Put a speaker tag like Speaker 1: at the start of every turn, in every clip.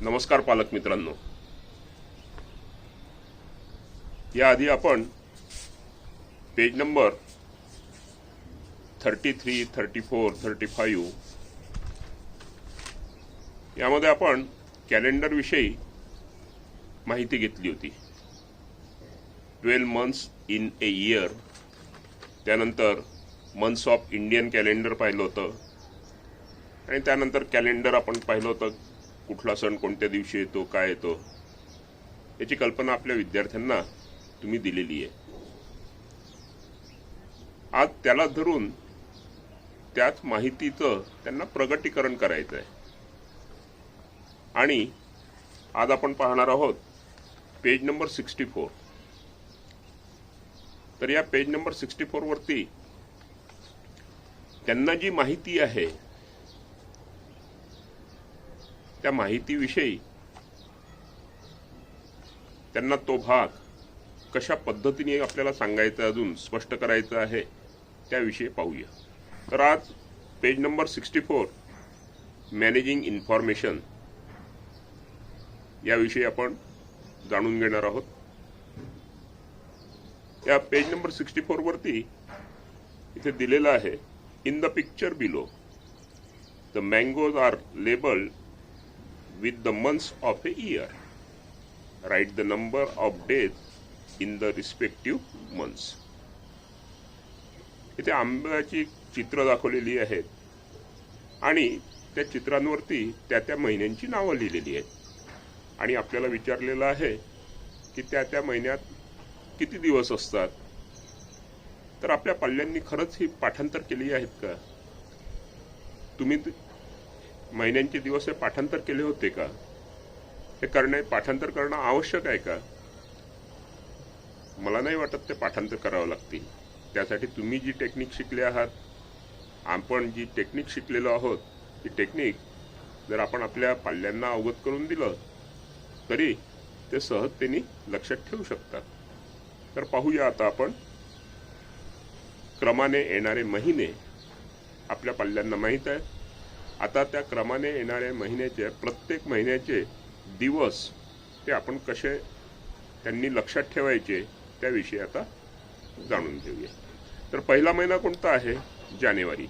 Speaker 1: नमस्कार पालक मित्रांनो, याआधी आपण पेज नंबर 33, 34, 35 यामध्ये आपण कॅलेंडर विषयी माहिती घेतली होती. 12 मंथ्स इन ए इयर, त्यानंतर मंथ्स ऑफ इंडियन कॅलेंडर पाहिलं होतं आणि त्यानंतर कॅलेंडर आपण पाहिलं होतं. कुठला सण कोणत्या दिवशी येतो, काय येतो, याची कल्पना आपल्या विद्यार्थ्यांना तुम्ही दिलेली आहे. आज त्याला धरून त्याच माहितीचं त्यांना प्रगटीकरण करायचं आहे आणि आज आपण पाहणार आहोत पेज नंबर 64. तर या पेज नंबर 64 वरती त्यांना जी माहिती आहे त्या माहितीविषयी त्यांना तो भाग कशा पद्धतीने आपल्याला सांगायचा, अजून स्पष्ट करायचा आहे, त्याविषयी पाहूया. तर आज पेज नंबर 64 मॅनेजिंग इन्फॉर्मेशन याविषयी आपण जाणून घेणार आहोत. या पेज नंबर 64 वरती इथे दिलेलं आहे, in the picture below the mangoes are labelled with the months of a year. Write the number of days in the respective months. इथे आंब्याची चित्र दाखवलेली आहेत आणि त्या चित्रांवरती त्या त्या महिन्यांची नावं लिहिलेली आहेत आणि आपल्याला विचारलेलं आहे की त्या त्या महिन्यात किती दिवस असतात. तर आपल्या पाल्यांनी खरंच ही पाठांतर केली आहेत का? तुम्ही महिन्यांचे दिवस हे पाठांतर केले होते का? हे पाठांतर करणं आवश्यक आहे का? मला नाही वाटत ते पाठांतर करावं लागतील. त्यासाठी तुम्ही जी टेक्निक शिकले आहात, आपण जी टेक्निक शिकलेलो आहोत, ती टेक्निक जर आपण आपल्या पाल्यांना अवगत करून दिलं तरी ते सहजतेने लक्षात ठेवू शकतात. तर पाहूया आता आपण क्रमाने येणारे महिने. आपल्या पाल्यांना माहीत आहे. आता त्या क्रमाने येणाऱ्या महिन्याचे, प्रत्येक महिन्याचे दिवस ते आपण कसे त्यांनी लक्षात ठेवायचे त्याविषयी आता जाणून घेऊया. तर पहिला महिना कोणता आहे? जानेवारी.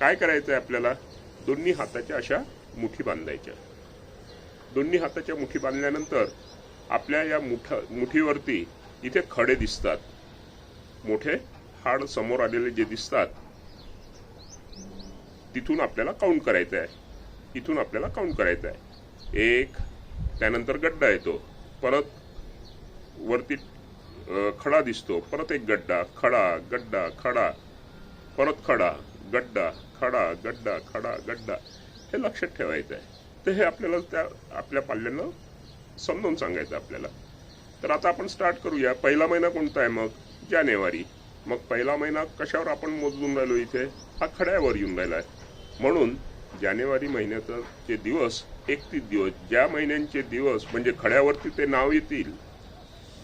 Speaker 1: काय करायचं आहे आपल्याला? दोन्ही हाताच्या अशा मुठी बांधायच्या. दोन्ही हाताच्या मुठी बांधल्यानंतर आपल्या या मुठीवरती इथे खडे दिसतात, मोठे हाड समोर आलेले जे दिसतात, तिथून आपल्याला काउंट करायचं आहे. इथून आपल्याला काउंट करायचं आहे. 1, त्यानंतर गड्डा येतो, परत वरती खडा दिसतो, परत एक गड्डा, खडा, गड्डा, खडा, परत खडा, गड्डा, खडा, गड्डा, खडा, गड्डा. हे लक्षात ठेवायचं आहे. तर हे आपल्याला त्या आपल्या पाल्यांना समजावून सांगायचं आपल्याला. तर आता आपण स्टार्ट करूया. पहिला महिना कोणता आहे? मग जानेवारी. मग पहिला महिना कशावर आपण मोजून राहिलो? इथे हा खड्यावर येऊन राहिला आहे. म्हणून जानेवारी महिन्याचे दिवस 31 दिवस. ज्या महिन्यांचे दिवस म्हणजे खड्यावरती ते नाव येतील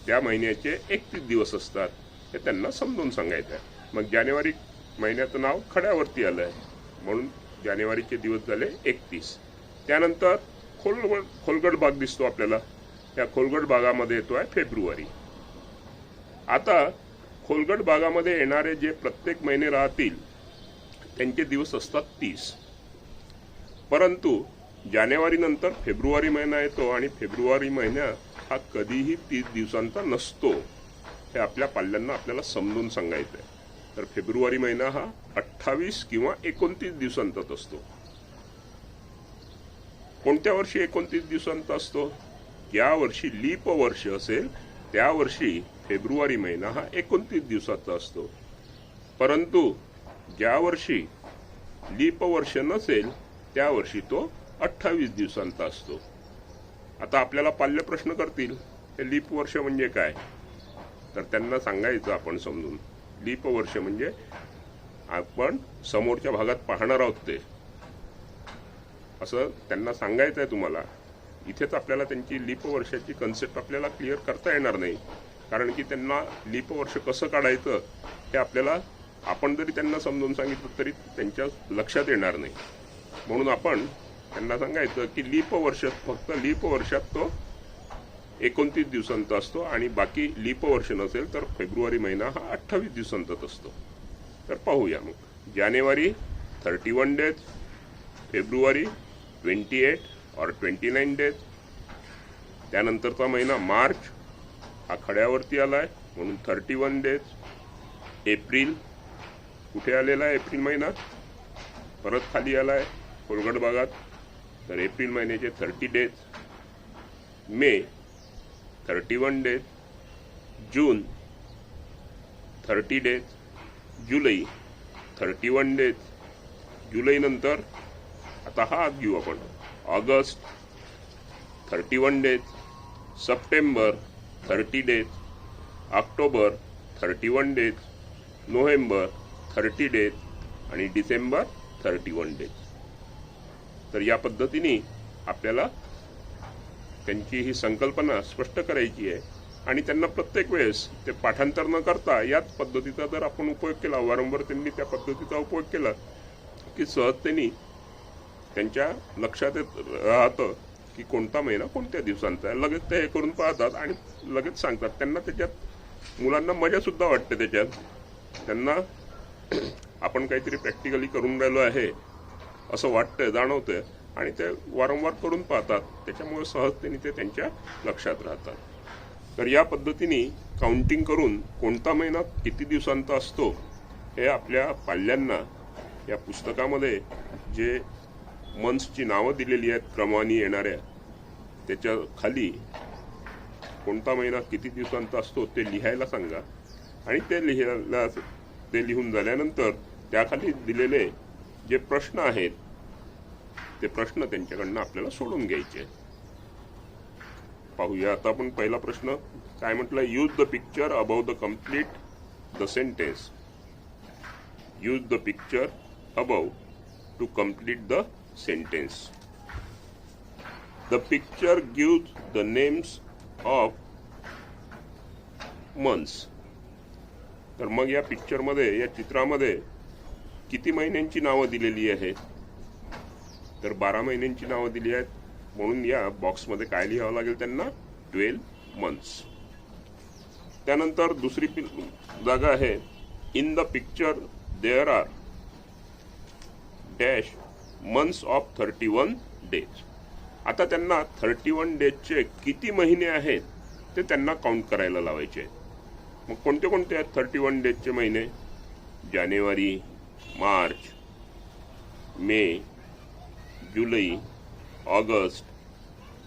Speaker 1: त्या महिन्याचे 31 दिवस असतात, हे त्यांना समजून सांगायचं आहे. मग जानेवारी महिन्याचं नाव खड्यावरती आलं आहे म्हणून जानेवारीचे दिवस झाले 31. त्यानंतर खोलगट भाग दिसतो आपल्याला. या खोलगट भागामध्ये येतो आहे फेब्रुवारी. आता खोलगट भागामध्ये येणारे जे प्रत्येक महिने राहतील त्यांचे दिवस असतात 30. परंतु जानेवारी नंतर फेब्रुवारी महिना येतो आणि फेब्रुवारी महिना हा कधीही 30 दिवसांचा नसतो. हे आपल्या पाल्यांना आपल्याला समजून सांगायचं आहे. तर फेब्रुवारी महिना हा 28 किंवा 29 दिवसांचाच असतो. कोणत्या वर्षी 29 दिवसांचा असतो? या वर्षी लीप वर्ष असेल त्या वर्षी फेब्रुवारी महिना हा 29 दिवसाचा असतो. परंतु ज्या वर्षी लीप वर्ष नसेल त्या वर्षी तो 28 दिवसांचा असतो. आता आपल्याला पाल्य प्रश्न करतील, हे लीप वर्ष म्हणजे काय? तर त्यांना सांगायचं आपण समजून, लीप वर्ष म्हणजे आपण समोरच्या भागात पाहणार आहोत ते, असं त्यांना सांगायचं आहे तुम्हाला. इथेच आपल्याला त्यांची लीप वर्षाची कन्सेप्ट आपल्याला क्लिअर करता येणार नाही, कारण की त्यांना लीप वर्ष कसं काढायचं हे आपल्याला आपण जरी त्यांना समजून सांगितलं तरी त्यांच्या लक्षात येणार नाही. म्हणून आपण त्यांना सांगायचं की लीप वर्ष, फक्त लीप वर्षात तो 29 दिवसांचा असतो आणि बाकी लीप वर्ष नसेल तर फेब्रुवारी महिना हा 28 दिवसांचाच असतो. तर पाहूया मग. जानेवारी 31 डेज, फेब्रुवारी 28 और 29 डेज. त्यानंतरचा महिना मार्च हा खड्यावरती आलाय म्हणून 31 डेज. एप्रिल कुठे आलेला आहे? एप्रिल महिना परत खाली आलाय खोलगट भागात, तर एप्रिल महिन्याचे 30 डेज. मे 31 डेज. जून 30 डेज. जुलै 31 डेज. जुलै नंतर आता हा घेऊ आपण, August 31 days. September 30 days. October 31 days. November 30 days आणि डिसेंबर 31 डेज. तर या पद्धतीने आपल्याला त्यांची ही संकल्पना स्पष्ट करायची आहे आणि त्यांना प्रत्येक वेळेस ते पाठांतर न करता याच पद्धतीचा जर आपण उपयोग केला, वारंवार त्यांनी त्या पद्धतीचा उपयोग केला की सहजतेने त्यांच्या लक्षात राहतं की कोणता महिना कोणत्या दिवसांचा आहे. लगेच ते हे करून पाहतात आणि लगेच सांगतात. त्यांना त्याच्यात मुलांना मजा सुद्धा वाटते. त्याच्यात त्यांना आपण काहीतरी प्रॅक्टिकली करून राहिलो आहे असं वाटतंय, जाणवतंय आणि ते वारंवार करून पाहतात. त्याच्यामुळे सहजतेने ते त्यांच्या लक्षात राहतात. तर या पद्धतीने काउंटिंग करून कोणता महिना किती दिवसांचा असतो हे आपल्या पाल्यांना या पुस्तकामध्ये जे मंथ्सची नावं दिलेली आहेत क्रमाने येणाऱ्या, त्याच्या खाली कोणता महिना किती दिवसांचा असतो ते लिहायला सांगा आणि ते लिहून झाल्यानंतर त्याखाली दिलेले जे प्रश्न आहेत ते प्रश्न त्यांच्याकडनं आपल्याला सोडून घ्यायचे. पाहूया आता आपण पहिला प्रश्न काय म्हटलं. Use the picture above the complete the sentence. Use the picture above to complete the sentence. The picture gives the names of months. तर मग या पिक्चर मध्ये, या चित्रामध्ये किती महिन्यांची नावं दिलेली आहेत? तर 12 महिन्यांची नावं दिली आहेत. म्हणून या बॉक्समध्ये काय लिहावं लागेल त्यांना? 12 months. त्यानंतर दुसरी जागा आहे, in the picture there are dash months of 31 days. आता त्यांना 31 डेजचे किती महिने आहेत ते त्यांना काउंट करायला लावायचे आहेत. मग कोणते कोणते आहेत 31 डेजचे महिने? जानेवारी, मार्च, मे, जुलै, ऑगस्ट,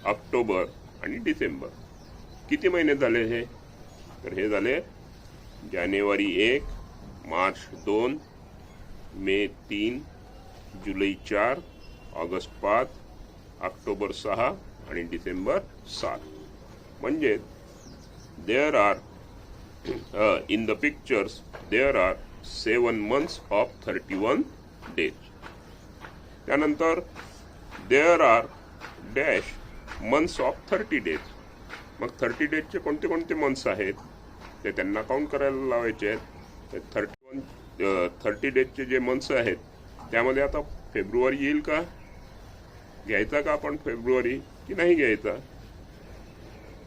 Speaker 1: ऑक्टोबर आणि डिसेंबर. किती महिने झाले हे? तर हे झाले जानेवारी 1, मार्च 2, मे 3, जुलै 4, ऑगस्ट 5, ऑक्टोबर 6 आणि डिसेंबर 7. म्हणजे there are in the pictures there are 7 months of 31 days. त्यानंतर there are dash months of 30 days. मग 30 डेजचे कोणते कोणते मंथ्स आहेत ते त्यांना काउंट करायला लावायचे आहेत. 30 डेजचे जे मंथ्स आहेत त्यामध्ये आता फेब्रुवारी येईल का? घ्यायचा का आपण फेब्रुवारी की नाही घ्यायचा?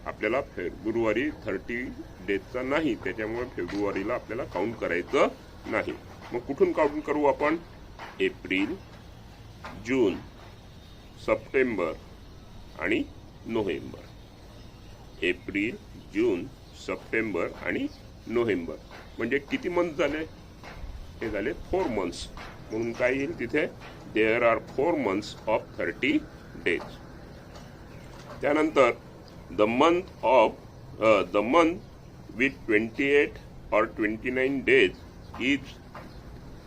Speaker 1: आपल्याला फेब्रुवारी 30 डेजचा नाही, त्याच्यामुळे फेब्रुवारीला आपल्याला काउंट करायचं नाही. मग कुठून काउंट करू आपण? एप्रिल, जून, सप्टेंबर आणि नोव्हेंबर. एप्रिल, जून, सप्टेंबर आणि नोव्हेंबर. म्हणजे किती मंथ झाले? हे झाले 4 months. म्हणून काय येईल तिथे? There are 4 months of 30 days. त्यानंतर द मंथ विथ 28 और 29 डेज इज.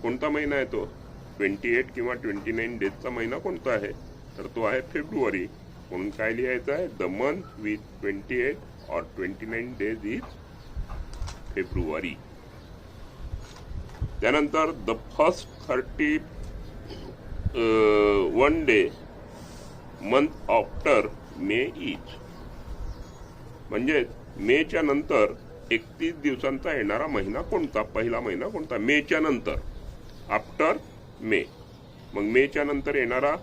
Speaker 1: कोणता महिना आहे तो? 28 किंवा 29 डेजचा महिना कोणता आहे? तर तो आहे फेब्रुवारी. म्हणून काय लिहायचं आहे? द मंथ विथ 28 और 29 डेज इज फेब्रुवारी. त्यानंतर the first 31 day month after May is. म्हणजे मेच्या नंतर 31 दिवसांचा येणारा महिना कोणता? पहिला महिना कोणता? मेच्या नंतर, आफ्टर मे. मग मेच्या नंतर येणारा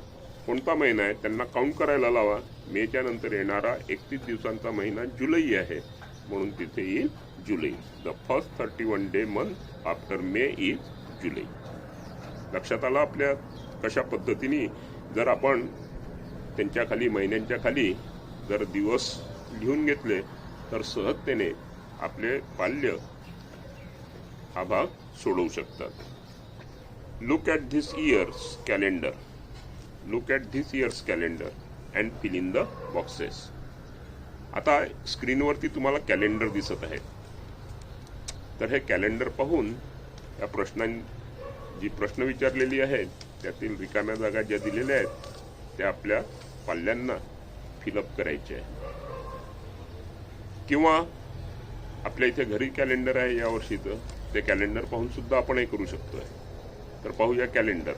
Speaker 1: कोणता महिना आहे त्यांना काउंट करायला लावा. मेच्या नंतर येणारा 31 दिवसांचा महिना जुलै आहे, म्हणून तिथे येईल जुलै. The first 31 day month after May is July. लक्षात आलं आपल्या कशा पद्धतीने जर आपण त्यांच्या खाली महिन्यांच्या खाली जर दिवस लिहून घेतले तर सहजतेने आपले पाल्य हा भाग सोडवू शकतात. Look at this year's calendar. Look at this year's calendar and fill in the boxes. आता स्क्रीनवरती तुम्हाला कॅलेंडर दिसत आहे, तर हे कॅलेंडर पाहून या जी प्रश्न विचारलेली आहेत त्यातील रिकाम्या जागा ज्या दिलेल्या आहेत त्या आपल्या पाल्यांना फिलअप करायचे आहे. किंवा आपल्या इथे घरी कॅलेंडर आहे या वर्षीचं, ते कॅलेंडर पाहून सुद्धा आपण हे करू शकतोय. तर पाहूया कॅलेंडर.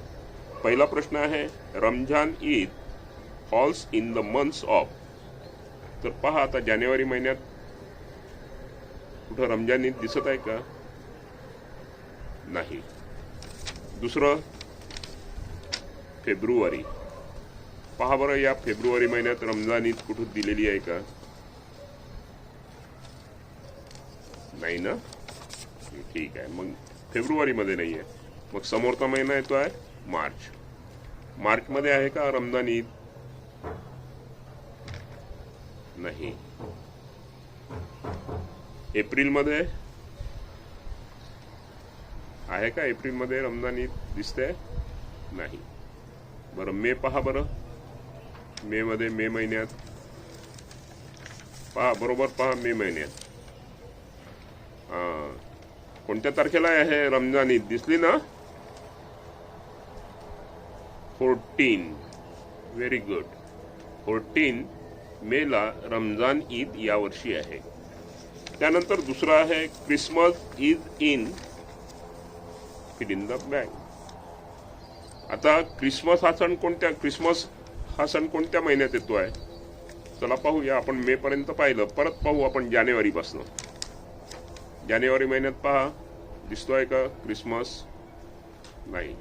Speaker 1: पहिला प्रश्न आहे Ramzan Eid falls in the months of. तर पहा आता जानेवारी महिन्यात कुठं रमजान ईद दिसत आहे का? नाही. दुसरं फेब्रुवारी. पहा बरं या फेब्रुवारी महिन्यात रमजान ईद कुठं दिलेली आहे का? नाही ना. ठीक आहे, मग फेब्रुवारी मध्ये नाही आहे. मग समोरचा महिना येतो आहे मार्च. मार्च मध्ये आहे का रमजान ईद? नाही. एप्रिल मध्ये आहे का? एप्रिल मध्ये रमजान ईद दिसते? नाही. बरं मे पहा बरं. मे मध्ये मे महिन्यात पहा, बरोबर पहा मे महिन्यात कोणत्या तारखेला आहे रमजान ईद? दिसली ना? 14. Very good. 14 मे ला रमजान ईद यावर्षी आहे. त्यानंतर दुसरा आहे Christmas is in fill in the blank. आता क्रिसमस हा सण कोणत्या महिन्यात येतो आहे? चला पाहूया. आपण मे पर्यंत पाहिलं, परत पाहू आपण जानेवारी पासून. जानेवारी महिन्यात पहा दिसतोय का क्रिसमस? नाही.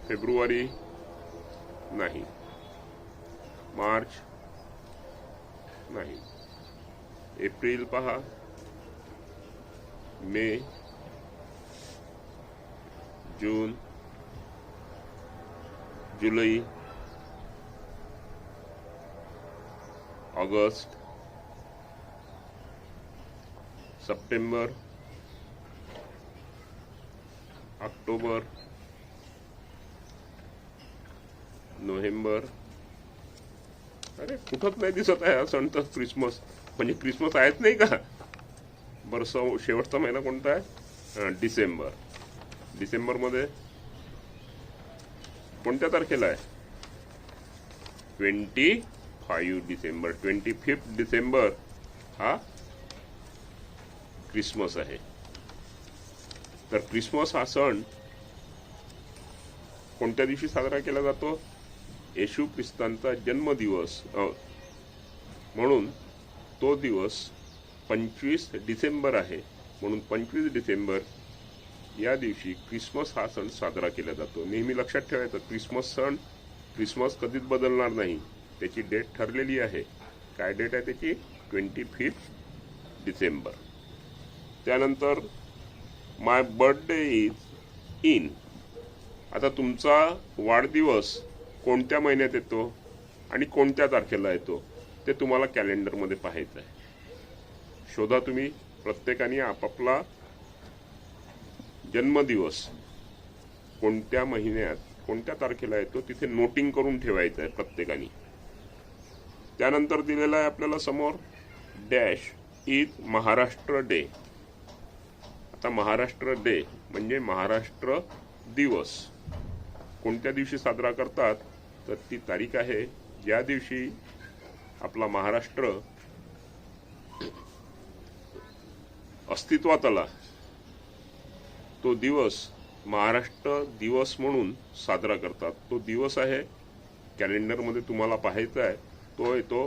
Speaker 1: फेब्रुवारी नाही. मार्च नाही. एप्रिल पहा, मे, जून, जुलै, ऑगस्ट, सप्टेंबर, ऑक्टोबर, नोव्हेंबर. अरे कुठंच नाही दिसत आहे हा सण तर क्रिसमस. म्हणजे क्रिसमस आहेच नाही का? बरं, शेवटचा महिना कोणता आहे? डिसेंबर. डिसेंबर मध्ये कोणत्या तारखेला आहे? 25 डिसेंबर. 25 डिसेंबर हा क्रिसमस आहे. तर क्रिसमस हा सण कोणत्या दिवशी साजरा केला जातो? येशू ख्रिस्तांचा जन्मदिवस म्हणून तो दिवस 25 डिसेंबर आहे. म्हणून 25 डिसेंबर या दिवशी क्रिसमस हा सण साजरा केला जातो. नेहमी लक्षात ठेवायचं, क्रिसमस कधीच बदलणार नाही. त्याची डेट ठरलेली आहे. काय डेट आहे त्याची? 25 डिसेंबर. त्यानंतर माय बर्थडे इज इन. आता तुमचा वाढदिवस कोणत्या महिन्यात येतो आणि कोणत्या तारखेला येतो ते तुम्हाला कॅलेंडरमध्ये पाहायचं आहे. शोधा तुम्ही. प्रत्येकाने आपापला जन्मदिवस कोणत्या महिन्यात कोणत्या तारखेला येतो तिथे नोटिंग करून ठेवायचं आहे प्रत्येकाने. त्यानंतर दिलेला आहे आपल्याला समोर डॅश इज महाराष्ट्र डे. आता महाराष्ट्र डे म्हणजे महाराष्ट्र दिवस कोणत्या दिवशी साजरा करतात? तर ती तारीख आहे ज्या दिवशी आपला महाराष्ट्र अस्तित्वात आला. तो दिवस महाराष्ट्र दिवस म्हणून साजरा करतात. तो दिवस आहे कॅलेंडरमध्ये तुम्हाला पाहायचा आहे. तो येतो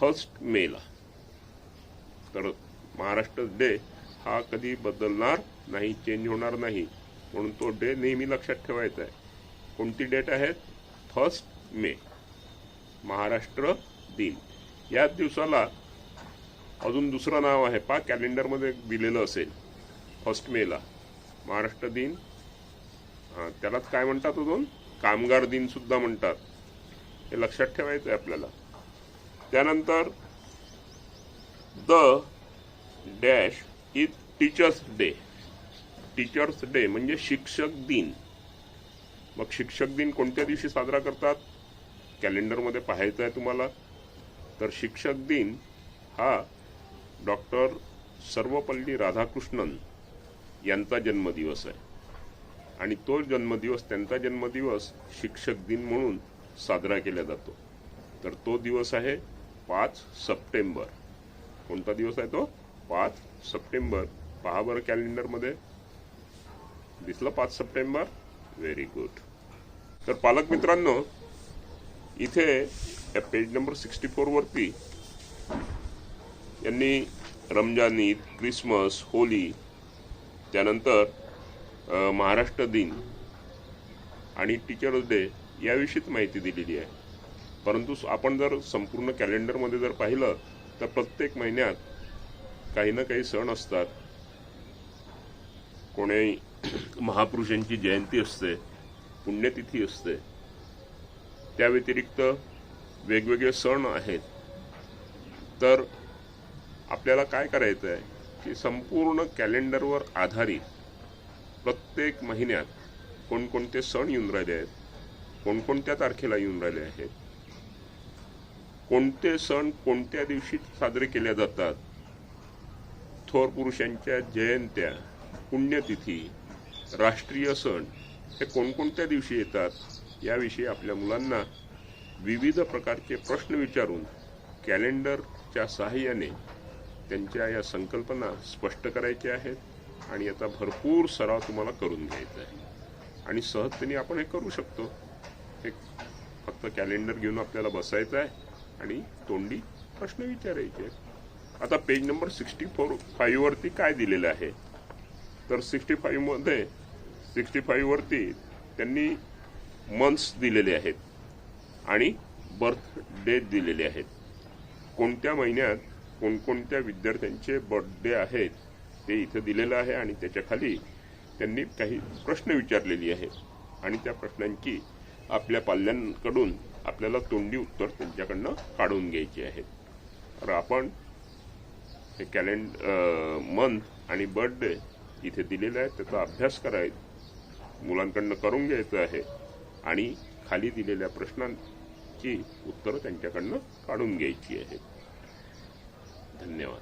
Speaker 1: 1 मेला. तर महाराष्ट्र डे हा कधी बदलणार नाही, चेंज होणार नाही. म्हणून तो डे नेहमी लक्षात ठेवायचा आहे. कोणती डेट आहेत? 1 मे, महाराष्ट्र दिन. याच दिवसाला अजून दुसरं नाव आहे, पहा कॅलेंडरमध्ये दिलेलं असेल, 1 मेला महाराष्ट्र दिन. त्यालाच काय म्हणतात अजून? कामगार दिन सुद्धा म्हणतात. हे लक्षात ठेवायचं आहे आपल्याला. त्यानंतर the dash is teachers day. Teachers day म्हणजे शिक्षक दिन. मग शिक्षक दिन कोणत्या दिवशी साजरा करतात? कॅलेंडरमध्ये पाहायचं आहे तुम्हाला. तर शिक्षक दिन हा डॉक्टर सर्वपल्ली राधाकृष्णन यांचा जन्मदिवस आहे आणि तो जन्मदिवस, त्यांचा जन्मदिवस शिक्षक दिन म्हणून साजरा केला जातो. तर तो दिवस आहे 5 सप्टेंबर. कोणता दिवस आहे तो? 5 सप्टेंबर. पहा बरं कॅलेंडरमध्ये, दिसलं 5 सप्टेंबर? Very good. तर पालक मित्रांनो, इथे पेज नंबर 64 वरती यांनी रमजान ईद, क्रिसमस, होली, त्यानंतर महाराष्ट्र दिन आणि टीचर्स डे याविषयीच माहिती दिलेली आहे. परंतु आपण जर संपूर्ण कॅलेंडरमध्ये जर पाहिलं तर प्रत्येक महिन्यात काही ना काही सण असतात. कोणी महापुरुषांची जयंती असते, पुण्यतिथी असते. त्या व्यतिरिक्त वेगवेगळे सण आहेत. तर आपल्याला काय करायचं आहे की संपूर्ण कॅलेंडरवर आधारित प्रत्येक महिन्यात कोणकोणते सण येऊन राहिले आहेत, कोणकोणत्या तारखेला येऊन राहिले आहेत, कोणते सण कोणत्या दिवशी साजरे केले जातात, थोर पुरुषांच्या जयंत्या, पुण्यतिथी, राष्ट्रीय सण हे कोणकोणत्या दिवशी येतात, याविषयी आपल्या मुलांना विविध प्रकारचे प्रश्न विचारून कॅलेंडरच्या सहाय्याने त्यांच्या या संकल्पना स्पष्ट करायच्या आहेत आणि याचा भरपूर सराव तुम्हाला करून घ्यायचा आहे. आणि सहजतेने आपण हे करू शकतो. हे फक्त कॅलेंडर घेऊन आपल्याला बसायचं आहे आणि तोंडी प्रश्न विचारायचे. आता पेज नंबर 65 वरती काय दिलेलं आहे? तर 65 वरती त्यांनी मंथ्स दिलेले आहेत आणि बर्थ डेट दिलेले आहेत. कोणत्या महिन्यात कोणकोणत्या विद्यार्थ्यांचे बर्थडे आहेत ते इथे दिलेलं आहे आणि त्याच्या खाली त्यांनी काही प्रश्न विचारलेली आहेत आणि त्या प्रश्नांची आपल्या पाल्यांकडून आपल्याला तोंडी उत्तर त्यांच्याकडनं काढून घ्यायची आहेत. तर आपण हे मंथ आणि बर्थडे इथे दिलेलं आहे, त्याचा अभ्यास करायचा, मुलांकडनं करून घ्यायचं आहे आणि खाली दिलेल्या प्रश्नांची उत्तरं त्यांच्याकडनं काढून घ्यायची आहेत. धन्यवाद.